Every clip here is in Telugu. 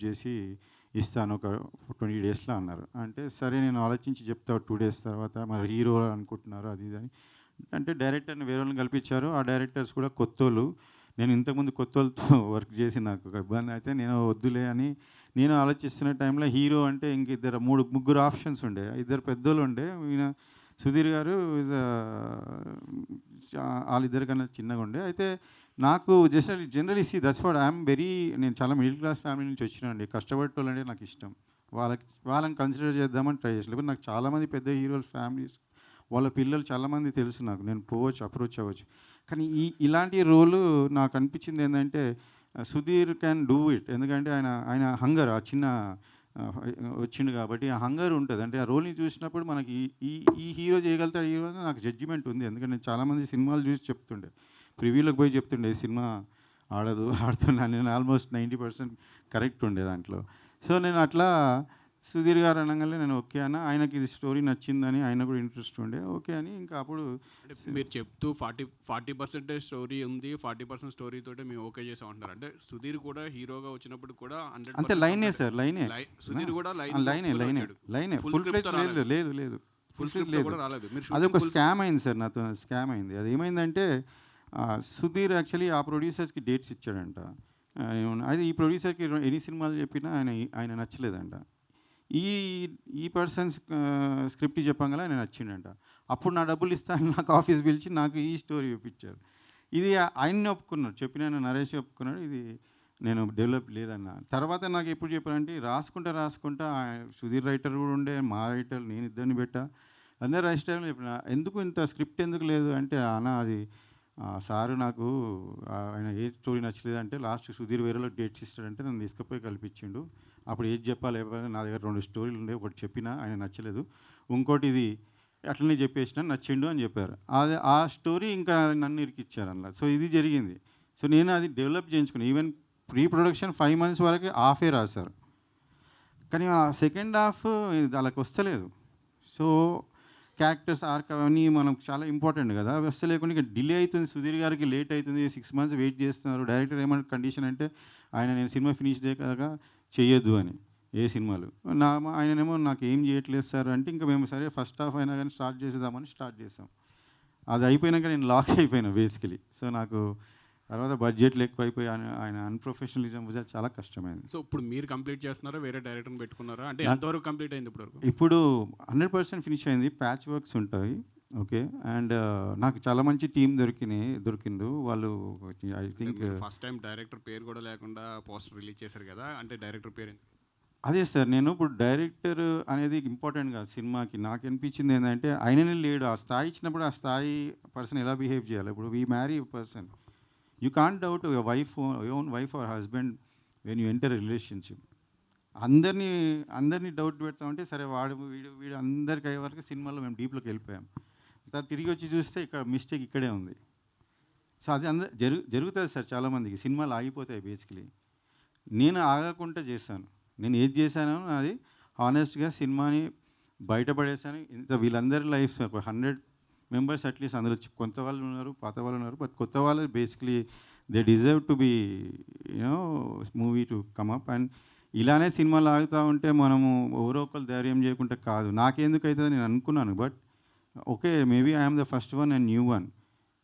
చేసి ఇస్తాను ఒక 20 డేస్‌లో అన్నారు. అంటే సరే నేను ఆలోచించి చెప్తా 2 డేస్ తర్వాత మరి హీరో అనుకుంటున్నారు అది ఇది అని. అంటే డైరెక్టర్‌ని వేరే వాళ్ళని కల్పించారు. ఆ డైరెక్టర్స్ కూడా కొత్తోళ్ళు. నేను ఇంతకుముందు కొత్తోళ్ళతో వర్క్ చేసి నాకు ఒక ఇబ్బంది అయితే నేను వద్దులే అని నేను ఆలోచిస్తున్న టైంలో హీరో అంటే ఇంక ముగ్గురు ఆప్షన్స్ ఉండే. ఇద్దరు పెద్దోళ్ళు ఉండే. ఈయన సుధీర్ గారు ఈజ్ ఆళ్ళిద్దరికన్నా చిన్నగుండే. అయితే నాకు generally that's what I'm very నేను చాలా మిడిల్ క్లాస్ ఫ్యామిలీ నుంచి వచ్చినానండి. కష్టపడేటోళ్ళంటే నాకిష్టం. వాళ్ళని కన్సిడర్ చేద్దామని ట్రై చేసా. లేకపోతే నాకు చాలామంది పెద్ద హీరోల ఫ్యామిలీస్ వాళ్ళ పిల్లలు చాలామంది తెలుసు నాకు. నేను పోవచ్చు, అప్రోచ్ అవ్వచ్చు. కానీ ఇలాంటి రోలు నాకు అనిపించింది ఏందంటే సుధీర్ క్యాన్ డూ ఇట్. ఎందుకంటే ఆయన ఆయన హంగర్ ఆ చిన్న ఆహ్, వచ్చిండు కాబట్టి ఆ హంగర్ ఉంటది. అంటే ఆ రోల్‌ని చూసినప్పుడు మనకి ఈ ఈ ఈ హీరో చేయగలుగుతాడు హీరో అని నాకు జడ్జిమెంట్ ఉంది. ఎందుకంటే నేను చాలామంది సినిమాలు చూసి చెప్తుండే. ప్రివ్యూ‌లోకి పోయి చెప్తుండే ఈ సినిమా ఆడదు, ఆడుతున్నా నేను ఆల్మోస్ట్ 90% కరెక్ట్ ఉండే దాంట్లో. సో, నేను అట్లా సుధీర్ గారు అనంగానే నేను ఓకే అన్నా. ఆయనకి ఇది స్టోరీ నచ్చిందని ఆయన కూడా ఇంట్రెస్ట్ ఉండే. ఓకే అని ఇంకా అప్పుడు అంటే మీరు చెప్తూ 40% స్టోరీ ఉంది. 40% స్టోరీ తోటే మేము ఓకే చేసాం అంటున్నారు. అంటే సుధీర్ కూడా హీరోగా వచ్చినప్పుడు కూడా అంతే 100% లైనే కంప్లీట్ సార్ లైనే. సుధీర్ కూడా ఆ! లైనే ఒప్పుకొని లైనే వచ్చాడు. లైనే ఫుల్ ఫుల్ స్క్రిప్ట్‌తో ఫ్లెడ్జ్ రాలేదు. లేదు. లేదు. ఫుల్ ఫుల్ ఫ్లెడ్జ్ స్క్రిప్ట్‌తో లేదు. కూడా రాలేదు. మీరు అదొక షూటింగ్ ఫుల్ స్కామ్ అయింది సార్ నాతో స్కామ్ అయింది. అదేమైందంటే సుధీర్ యాక్చువల్లీ ఆ ప్రొడ్యూసర్స్‌కి డేట్స్ ఇచ్చాడంట. అయితే ఈ ప్రొడ్యూసర్‌కి ఎన్ని సినిమాలు చెప్పినా ఆయన నచ్చలేదంట. ఈ ఈ పర్సన్స్ స్క్రిప్ట్ చెప్పంగానే ఆయన నచ్చిండంట. అప్పుడు నా డబ్బులు ఇస్తా అని నాకు ఆఫీస్ పిలిచి నాకు ఈ స్టోరీ చూపించారు. ఇది ఆయన్ని ఒప్పుకున్నాడు. చెప్పినాయన నరేష్ ఒప్పుకున్నాడు. ఇది నేను డెవలప్ లేదన్న. తర్వాత నాకు ఎప్పుడు చెప్పారంటే రాసుకుంటా సుధీర్ రైటర్ కూడా ఉండే, మా రైటర్ నేను ఇద్దరిని పెట్టా. అందరు రైటర్లు చెప్పిన ఎందుకు ఇంత స్క్రిప్ట్ ఎందుకు లేదు అంటే అన్న అది సారు నాకు ఆయన ఏ స్టోరీ నచ్చలేదంటే లాస్ట్ సుధీర్ వేరేలో డేట్స్ ఇస్తాడంటే నన్ను తీసుకుపోయి కల్పించిండు. అప్పుడు ఏది చెప్పాలి నా దగ్గర 2 స్టోరీలు ఉండే ఒకటి చెప్పినా ఆయన నచ్చలేదు. ఇంకోటి ఇది అట్లనే చెప్పేసిన నచ్చిండు అని చెప్పారు. అది ఆ స్టోరీ ఇంకా నన్ను ఇరికిచ్చారు అందులో. సో ఇది జరిగింది. సో నేను అది డెవలప్ చేయించుకున్నాను. ఈవెన్ ప్రీ ప్రొడక్షన్ 5 మంత్స్ వరకు హాఫే రాశారు. కానీ ఆ సెకండ్ హాఫ్ ఆళ్ళకి వస్తలేదు. సో క్యారెక్టర్స్ ఆర్క్ అవన్నీ మనకు చాలా ఇంపార్టెంట్ కదా! అవి వస్తలేకుండా ఇక డిలే అయితుంది. సుధీర్ గారికి లేట్ అయితుంది. 6 మంత్స్ వెయిట్ చేస్తున్నారు. డైరెక్టర్ ఏమన్నా కండిషన్ అంటే నేను సినిమా ఫినిష్ చేయక చెయ్యొద్దు అని. ఏ సినిమాలు. ఆయననేమో నాకేం చేయట్లేదు సార్ అంటే ఇంక మేము సరే ఫస్ట్ హాఫ్ అయినా గానీ స్టార్ట్ చేసేద్దామని స్టార్ట్ చేసాం. అది అయిపోయినాక నేను లాక్ అయిపోయినా బేసికలీ. సో నాకు తర్వాత బడ్జెట్లు ఎక్కువైపోయి ఆయన అన్‌ప్రొఫెషనలిజం వల్ల చాలా కష్టమైంది. సో, ఇప్పుడు మీరు కంప్లీట్ చేస్తున్నారా? వేరే డైరెక్టర్‌ని పెట్టుకున్నారా? అంటే నాకు ఎంతవరకు కంప్లీట్ అయింది ఇప్పటివరకు? ఇప్పుడు 100% ఫినిష్ అయింది. ప్యాచ్ వర్క్స్ ఉంటాయి. ఓకే. అండ్ నాకు చాలా మంచి టీమ్ దొరికిండ్రు. వాళ్ళు ఐ అంటే థింక్ మీరు ఫస్ట్ టైమ్ డైరెక్టర్ పేరు కూడా లేకుండా పోస్టర్ రిలీజ్ చేశారు కదా! అంటే డైరెక్టర్ పేరు అదే సార్ నేను ఇప్పుడు డైరెక్టర్ అనేది ఇంపార్టెంట్ కాదు సినిమాకి. నాకనిపించింది ఏందంటే ఆయననే లేడు. ఆ స్థాయి ఇచ్చినప్పుడు ఆ స్థాయి పర్సన్ ఎలా బిహేవ్ చేయాలి. ఇప్పుడు we marry a person. You can't doubt your own wife or husband when you enter a relationship. అందరిని అందరిని డౌట్ పెడతామంటే సరే వీడు అందరికి అయ్యే వరకు సినిమాలో మేము డీప్‌లోకి వెళ్ళిపోయాం. తర్వాత తిరిగి వచ్చి చూస్తే ఇక్కడ మిస్టేక్ ఇక్కడే ఉంది. సో అది జరుగుతది సార్ చాలామందికి. సినిమాలు ఆగిపోతాయి బేసికలీ. నేను ఆగకుండా చేశాను. నేను ఏది చేశానో అది హానెస్ట్‌గా సినిమాని బయటపడేసాను. వీళ్ళందరి లైఫ్స్ ఒక 100 మెంబర్స్ అట్‌లీస్ట్ అందులో కొంత వాళ్ళు ఉన్నారు, పాత వాళ్ళు ఉన్నారు. బట్ కొత్త వాళ్ళు basically they deserve to be movie to come up and ఇలానే సినిమాలు ఆగుతా ఉంటే మనము ఎవరో ఒకళ్ళు ధైర్యం చేయకుంటే కాదు. నాకెందుకైతదని నేను అనుకున్నాను. But okay. Maybe I am the first one and new one.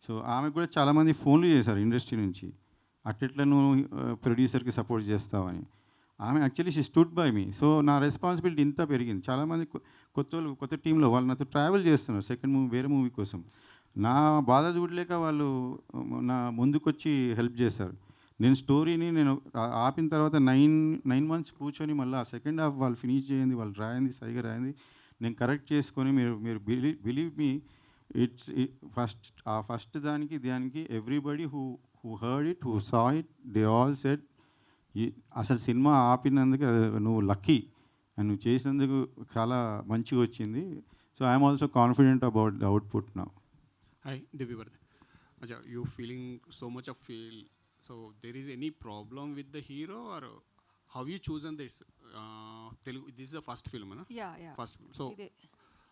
So ఆమెకు కూడా చాలామంది ఫోన్‌లు చేశారు ఇండస్ట్రీ నుంచి. అట్టెట్లా నువ్వు ప్రొడ్యూసర్‌కి సపోర్ట్ చేస్తావని. ఆమె actually she stood by me. So నా రెస్పాన్సిబిలిటీ ఇంత పెరిగింది. చాలామంది కొత్తోళ్ళు కొత్త టీమ్‌లో వాళ్ళు నాతో ట్రావెల్ చేస్తున్నారు సెకండ్ మూవీ వేరే మూవీ కోసం. నా బాధ చూడలేక వాళ్ళు నా ముందుకొచ్చి హెల్ప్ చేశారు. నేను స్టోరీని ఆపిన తర్వాత 9 మంత్స్ కూర్చొని మళ్ళీ ఆ సెకండ్ హాఫ్ వాళ్ళు ఫినిష్ చేయండి, వాళ్ళు రాయంది సరిగ్గా రాయంది. నేను కరెక్ట్ చేసుకొని మీరు మీరు బిలీవ్ మీ ఫస్ట్ దానికి everybody who heard it, who saw it they all said ఈ అసలు సినిమా ఆపినందుకు నువ్వు లక్కీ. అండ్ నువ్వు చేసినందుకు చాలా మంచిగా వచ్చింది. So I'm also confident about the output now. Hi, Divya. Acha, you feeling so much of feel. So there is any problem with the hero or how you chosen this? Telugu. This is the first film, na? Yeah, yeah. First. So Ide.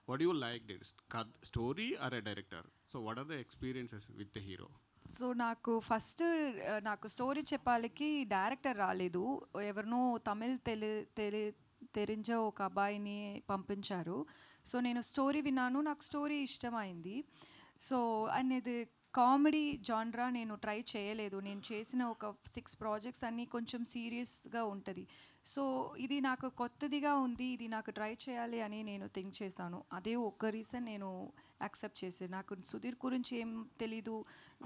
what do you like this? Story or a director? So what are the experiences with the hero? So నాకు స్టోరీ చెప్పాలికి డైరెక్టర్ రాలేదు. ఎవరినో తమిళ్ తెరించే ఒక అబ్బాయిని పంపించారు. సో నేను స్టోరీ విన్నాను. నాకు స్టోరీ ఇష్టమైంది. సో అండ్ ఇది కామెడీ జాన్రా నేను ట్రై చేయలేదు. నేను చేసిన ఒక 6 ప్రాజెక్ట్స్ అన్నీ కొంచెం సీరియస్గా ఉంటుంది. సో ఇది నాకు కొత్తదిగా ఉంది. ఇది నాకు ట్రై చేయాలి అని నేను థింక్ చేశాను. అదే ఒక్క రీజన్ నేను యాక్సెప్ట్ చేశాను. నాకు సుధీర్ గురించి ఏం తెలీదు.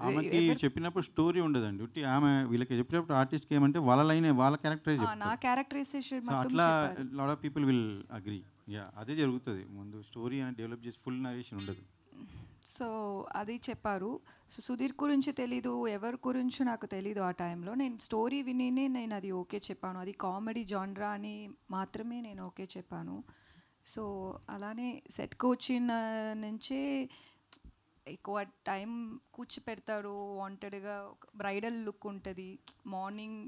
ఆమెకి చెప్పినప్పుడు స్టోరీ ఉండదండి. ఉట్టి ఆమె వీళ్ళకి చెప్పినప్పుడు ఆర్టిస్ట్కి ఏమంటే వాళ్ళ లైనే వాళ్ళ క్యారెక్టరే నా చెప్తారు. క్యారెక్టరైజేషన్ సో అట్లా lot of people will agree. Yeah, అదే జరుగుతుంది. ముందు స్టోరీ అని డెవలప్ చేసి ఫుల్ నరేషన్ ఉండదు. సో అది చెప్పారు. సో సుధీర్ గురించి తెలీదు, ఎవరి గురించి నాకు తెలీదు ఆ టైంలో. నేను స్టోరీ వినినే నేను అది ఓకే చెప్పాను. అది కామెడీ జాన్రా అని మాత్రమే నేను ఓకే చెప్పాను. సో అలానే సెట్కి వచ్చిన నుంచే ఎక్కువ టైం కూర్చోపెడతారు. వాంటెడ్గా బ్రైడల్ లుక్ ఉంటుంది. మార్నింగ్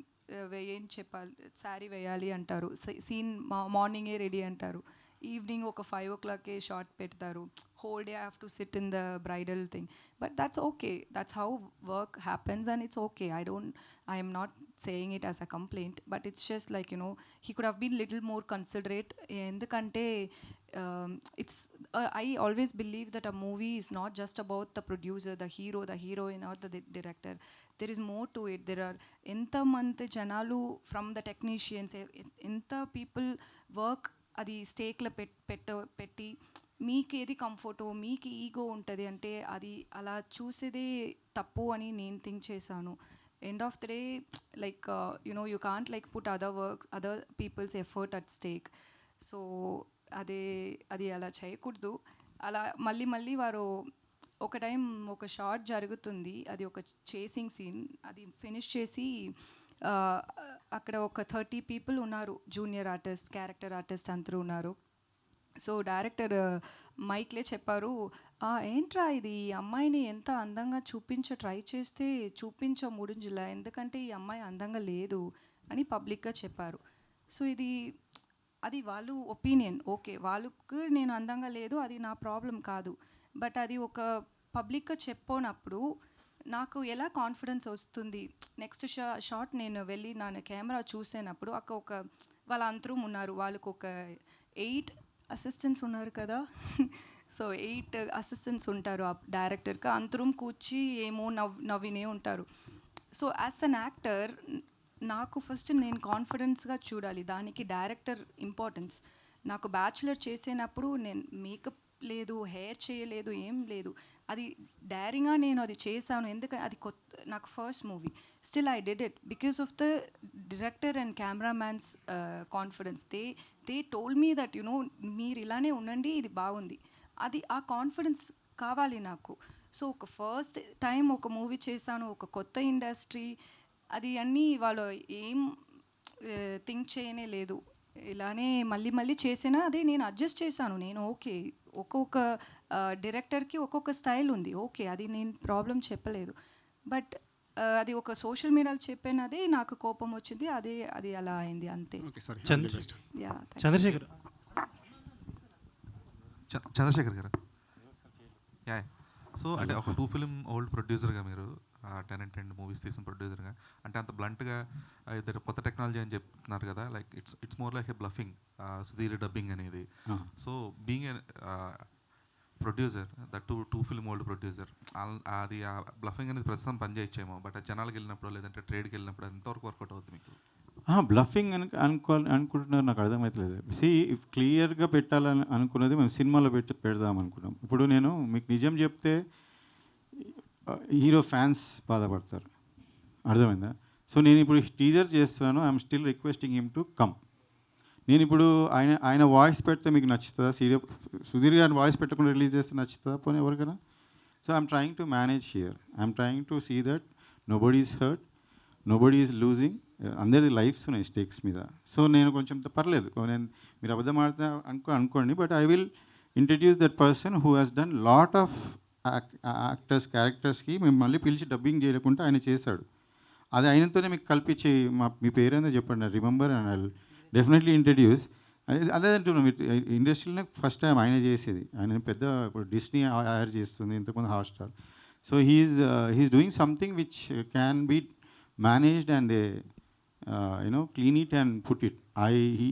ఏం చెప్పాలి, శారీ వేయాలి అంటారు. సీన్ మార్నింగే రెడీ అంటారు. ఈవినింగ్ ఒక 5 o'clockకే షార్ట్ పెడతారు. whole day I have to sit in the bridal thing. But that's okay. That's how work happens and it's okay. I am not saying it as a complaint, but it's just like, you know, he could have been little more considerate. Endukante it's I always believe that a movie is not just about the producer, the hero, the heroine or the director. There is more to it. There are enta mante janalu from the technicians, enta people work అది స్టేక్లో పెట్టి మీకు ఏది కంఫర్టో, మీకు ఈగో ఉంటుంది అంటే అది అలా చూసేదే తప్పు అని నేను థింక్ చేశాను. End of the day like you know you can't like put other people's effort at stake. So అది అలా చేయకూడదు. అలా మళ్ళీ వారు ఒక టైం ఒక షార్ట్ జరుగుతుంది. అది ఒక చేసింగ్ సీన్. అది ఫినిష్ చేసి అక్కడ ఒక 30 people ఉన్నారు. జూనియర్ ఆర్టిస్ట్, క్యారెక్టర్ ఆర్టిస్ట్ అందరూ ఉన్నారు. సో డైరెక్టర్ మైక్లే చెప్పారు, ఏంట్రా ఇది, ఈ అమ్మాయిని ఎంత అందంగా ట్రై చేస్తే ముడింజిలా, ఎందుకంటే ఈ అమ్మాయి అందంగా లేదు అని పబ్లిక్గా చెప్పారు. సో అది వాళ్ళు ఒపీనియన్. ఓకే, వాళ్ళకు నేను అందంగా లేదు, అది నా ప్రాబ్లం కాదు. బట్ అది ఒక పబ్లిక్గా చెప్పినప్పుడు నాకు ఎలా కాన్ఫిడెన్స్ వస్తుంది. నెక్స్ట్ షాట్ నేను వెళ్ళి నా కెమెరా చూసేటప్పుడు ఒక వాళ్ళ అందరూ ఉన్నారు. వాళ్ళకు ఒక 8 అసిస్టెంట్స్ ఉన్నారు కదా. సో 8 అసిస్టెంట్స్ ఉంటారు ఆ డైరెక్టర్కి. అందరూ కూర్చి ఏమో నవ్వినే ఉంటారు. సో యాజ్ అన్ యాక్టర్ నాకు ఫస్ట్ నేను కాన్ఫిడెన్స్గా చూడాలి. దానికి డైరెక్టర్ ఇంపార్టెన్స్. నాకు బ్యాచులర్ చేసేటప్పుడు నేను మేకప్ లేదు, హెయిర్ చేయలేదు, ఏం లేదు. అది డైరింగ్గా నేను అది చేశాను. ఎందుకంటే అది నాకు first movie. Still I did it because of the director and cameramans confidence. They told me that you know మీరు ఇలానే ఉండండి, ఇది బాగుంది. అది ఆ కాన్ఫిడెన్స్ కావాలి నాకు. సో ఒక ఫస్ట్ టైం ఒక మూవీ చేశాను, ఒక కొత్త ఇండస్ట్రీ, అది అన్నీ వాళ్ళు ఏం థింక్ చేయనే లేదు. ఇలానే మళ్ళీ చేసినా అదే నేను అడ్జస్ట్ చేశాను. నేను ఓకే, ఒక్కొక్క డైరెక్టర్కి ఒక్కొక్క స్టైల్ ఉంది. ఓకే, అది నేను ప్రాబ్లం చెప్పలేదు. బట్ అది ఒక సోషల్ మీడియాలో చెప్పినది నాకు కోపం వచ్చింది. అది అలా అయింది అంతే. చంద్రశేఖర్ గారు, సో అంటే ఒక 2 film ఓల్డ్ ప్రొడ్యూసర్గా మీరు 10 and 10 మూవీస్ తీసిన ప్రొడ్యూసర్గా, అంటే అంత బ్లంట్గా ఇద్దరు కొత్త టెక్నాలజీ అని చెప్తున్నారు కదా, like it's more like a bluffing Sudheer dubbing అనేది. So being a producer, that 2 film old producer, అది ఆ బ్లఫింగ్ అనేది ప్రస్తుతం పనిచేయచ్చేమో, బట్ జనాలకు వెళ్ళినప్పుడు లేదంటే ట్రేడ్కి వెళ్ళినప్పుడు ఎంతవరకు వర్కౌట్ అవుతుంది మీకు? బ్లఫింగ్ అనుకుంటున్నారు, నాకు అర్థమవుతలేదు. క్లియర్గా పెట్టాలని అనుకున్నది మేము సినిమాలో పెడదాం అనుకున్నాం. ఇప్పుడు నేను మీకు నిజం చెప్తే హీరో ఫ్యాన్స్ బాధపడతారు, అర్థమైందా? సో నేను ఇప్పుడు టీజర్ చేస్తున్నాను. I'm still requesting him to come. నేను ఇప్పుడు ఆయన వాయిస్ పెడితే మీకు నచ్చుతుందా? సుధీర్ గారిని వాయిస్ పెట్టకుండా రిలీజ్ చేస్తే నచ్చుతుందా పోనీ ఎవరికైనా? So I'm trying to manage here. I'm trying to see that nobody is hurt, nobody is losing. అందరిది లైఫ్స్ ఉన్నాయి స్టేక్స్ మీద. సో నేను కొంచెం పర్లేదు, మీరు అబద్ధం ఆడితే అనుకోండి, but I will introduce that person who has done lot of actors క్యారెక్టర్స్కి మేము మళ్ళీ పిలిచి డబ్బింగ్ చేయకుండా ఆయన చేశాడు. అది ఆయనతోనే మీకు కల్పించి మీ పేరేందో చెప్పండి, remember and I definitely introduce. అదే అంటున్నాం, ఇండస్ట్రీలోనే ఫస్ట్ టైం ఆయన చేసేది. ఆయన పెద్ద ఇప్పుడు డిస్నీ హైర్ చేస్తుంది, ఇంతకుముందు Hotstar. So he's doing something which can be managed and clean it and put it.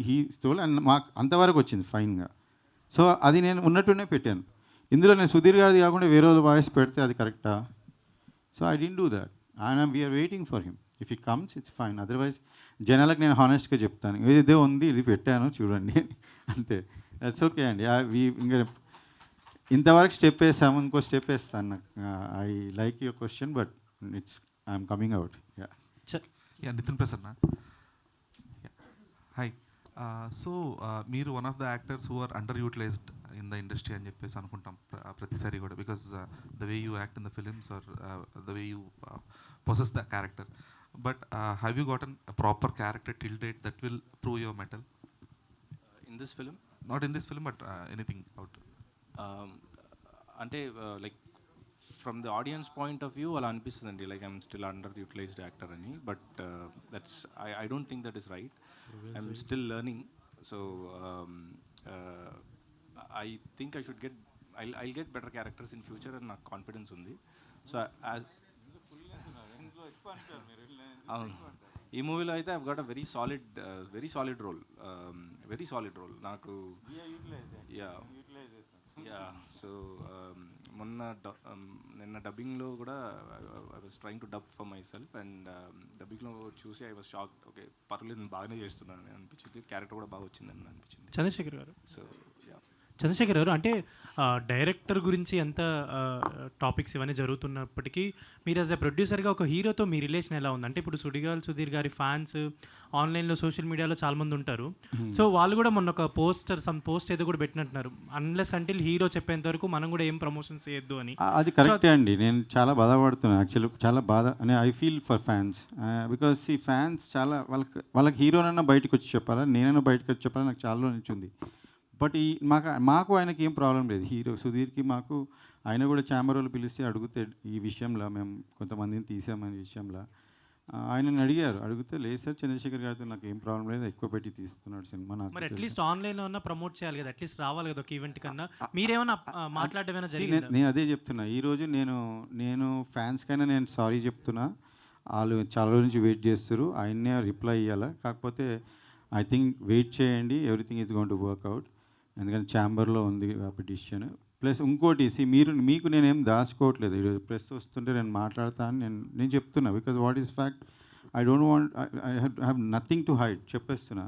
He stole and మాకు అంతవరకు వచ్చింది ఫైన్గా. సో అది నేను ఉన్నట్టునే పెట్టాను. ఇందులో నేను సుధీర్ గారిది కాకుండా వేరే వాయిస్ పెడితే అది కరెక్టా? So I didn't do that and we're waiting for him. If he comes it's fine, otherwise జనాలకు నేను హానెస్ట్గా చెప్తాను, ఇదే ఉంది, ఇది పెట్టాను చూడండి అంతే. దట్స్ ఓకే అండి. ఇంకా ఇంతవరకు స్టెప్ వేసాము, ఇంకో స్టెప్ వేస్తాను. నాకు I like your question but I'm coming out. Yeah Nitin Prasanna. Hi. So మీరు one of the actors who are underutilised in the industry అని చెప్పేసి అనుకుంటాం ప్రతిసారి కూడా, because the way you act in the films are the way you possess the character. But have you gotten a proper character till date that will prove your mettle? In this film? Not in this film but anything out. అంటే like from the audience point of view అలా అనిపిస్తుందండి, like I'm still underutilised actor అని. But that's I don't think that is right. I'm still learning. So I think I should get I get better characters in future అని నాకు కాన్ఫిడెన్స్ ఉంది. సో అవును, ఈ మూవీలో అయితే I've got a very solid role, very solid role నాకు. యా సో నిన్న డబ్బింగ్లో కూడా I was trying to dub for myself and డబ్బింగ్లో చూసి ఐ వాజ్ షాక్. ఓకే పర్లేదు నేను బాగానే చేస్తున్నాను అనిపించింది, క్యారెక్టర్ కూడా బాగా వచ్చిందని అనిపించింది. చంద్రశేఖర్ గారు, సో చంద్రశేఖర్ గారు అంటే డైరెక్టర్ గురించి ఎంత టాపిక్స్ ఇవన్నీ జరుగుతున్నప్పటికీ మీరు యాజ్ ఎ ప్రొడ్యూసర్గా ఒక హీరోతో మీ రిలేషన్ ఎలా ఉంది? అంటే ఇప్పుడు సుధీర్ గారి ఫ్యాన్స్ ఆన్లైన్లో సోషల్ మీడియాలో చాలామంది ఉంటారు. సో వాళ్ళు కూడా మొన్న ఒక పోస్ట్ ఏదో కూడా పెట్టినట్టున్నారు, అన్లెస్ అంటిల్ హీరో చెప్పేంత వరకు మనం కూడా ఏం ప్రమోషన్స్ చేయొద్దు అని. అది కరెక్టే అండి. నేను చాలా బాధపడుతున్నాను యాక్చువల్లీ, చాలా బాధ అని I feel for fans. Because ఈ ఫ్యాన్స్ చాలా వాళ్ళకి హీరోనన్నా బయటకు వచ్చి చెప్పాలా, నేనైనా బయటకు వచ్చి చెప్పాలా, నాకు చాలా నుంచి ఉంది. బట్ మాకు ఆయనకి ఏం ప్రాబ్లం లేదు, హీరో సుధీర్కి మాకు. ఆయన కూడా ఛాంబర్ వాళ్ళు పిలిస్తే అడిగితే ఈ విషయంలో మేము కొంతమందిని తీసామనే విషయంలో ఆయనని అడిగితే లేదు సార్ చంద్రశేఖర్ గారితో నాకు ఏం ప్రాబ్లం లేదు, ఎక్కువ పెట్టి తీస్తున్నాడు సినిమా. నాకు మరి అట్లీస్ట్ ఆన్లైన్లో ఉన్న ప్రమోట్ చేయాలి కదా, అట్లీస్ట్ రావాలి కదా ఒక ఈవెంట్ కన్నా. మీరేమైనా మాట్లాడేమైనా జరిగింది? నేను అదే చెప్తున్నా, ఈరోజు నేను ఫ్యాన్స్కైనా నేను సారీ చెప్తున్నా. వాళ్ళు చాలా రోజు నుంచి వెయిట్ చేస్తారు, ఆయన్నే రిప్లై ఇవ్వాలా. కాకపోతే ఐ థింక్ వెయిట్ చేయండి, everything is going to work out. ఎందుకంటే ఛాంబర్లో ఉంది పిటిషన్. ప్లస్ ఇంకోటి మీకు నేనేం దాచుకోవట్లేదు. ఈరోజు ప్రెస్ వస్తుంటే నేను మాట్లాడతాను, నేను చెప్తున్నా. Because what is fact, I don't want, I have nothing to hide, చెప్పేస్తున్నా.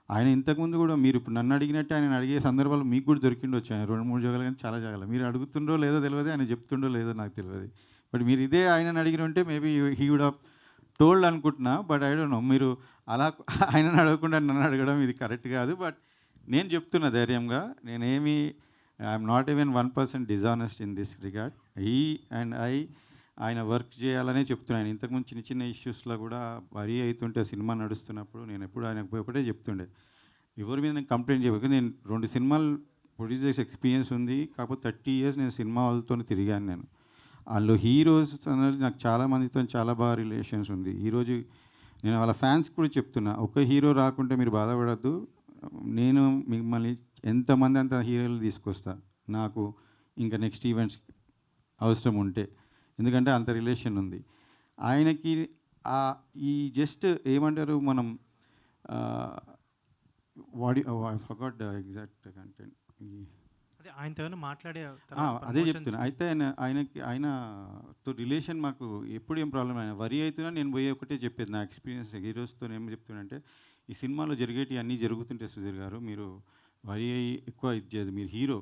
ఆయన ఇంతకుముందు కూడా మీరు ఇప్పుడు నన్ను అడిగినట్టు ఆయన అడిగే సందర్భాలు మీకు కూడా దొరికిండొచ్చు. ఆయన 2-3 జాగాలు కానీ చాలా జాగాలు మీరు అడుగుతుండో లేదో తెలియదు, ఆయన చెప్తుండో లేదో నాకు తెలియదు. బట్ మీరు ఇదే ఆయనను అడిగిన ఉంటే maybe he would have told అనుకుంటున్నా. బట్ ఐ డోంట్ నో, మీరు అలా ఆయనను అడగకుండా నన్ను అడగడం ఇది కరెక్ట్ కాదు. బట్ నేను చెప్తున్నా ధైర్యంగా, నేనేమి I'm not even 1% dishonest in this regard. ఆయన వర్క్ చేయాలనే చెప్తున్నాను. ఇంతకుముందు చిన్న ఇష్యూస్లో కూడా వరి అవుతుంటే సినిమా నడుస్తున్నప్పుడు నేను ఎప్పుడు ఆయనకు ఒకటే చెప్తుండే, ఎవరి మీద నేను కంప్లైంట్ చేయలేదు. నేను 2 సినిమాలు ప్రొడ్యూస్ చేసే ఎక్స్పీరియన్స్ ఉంది. కాకపోతే 30 years నేను సినిమా వాళ్ళతో తిరిగాను. నేను అందులో హీరోస్ అనేది నాకు చాలామందితో చాలా బాగా రిలేషన్స్ ఉంది. ఈరోజు నేను వాళ్ళ ఫ్యాన్స్ కూడా చెప్తున్నా, ఒక హీరో రాకుంటే మీరు బాధపడద్దు, నేను మిమ్మల్ని ఎంతమంది అంత హీరోలు తీసుకొస్తా నాకు ఇంకా నెక్స్ట్ ఈవెంట్స్ అవసరం ఉంటే. ఎందుకంటే అంత రిలేషన్ ఉంది ఆయనకి. ఈ జస్ట్ ఏమంటారు మనం I forgot the exact content. ఆయనతో ఏమైనా మాట్లాడే అదే చెప్తున్నా. అయితే ఆయనతో రిలేషన్ మాకు ఎప్పుడు ఏం ప్రాబ్లం. ఆయన వరి అవుతున్నా నేను పోయి ఒకటే చెప్పేది నా ఎక్స్పీరియన్స్ హీరోస్తో. ఏం చెప్తున్నా ఈ సినిమాలో జరిగేటి అన్నీ జరుగుతుంటే సుధీర్ గారు, మీరు వరి ఎక్కువ ఇది చేయదు, మీరు హీరో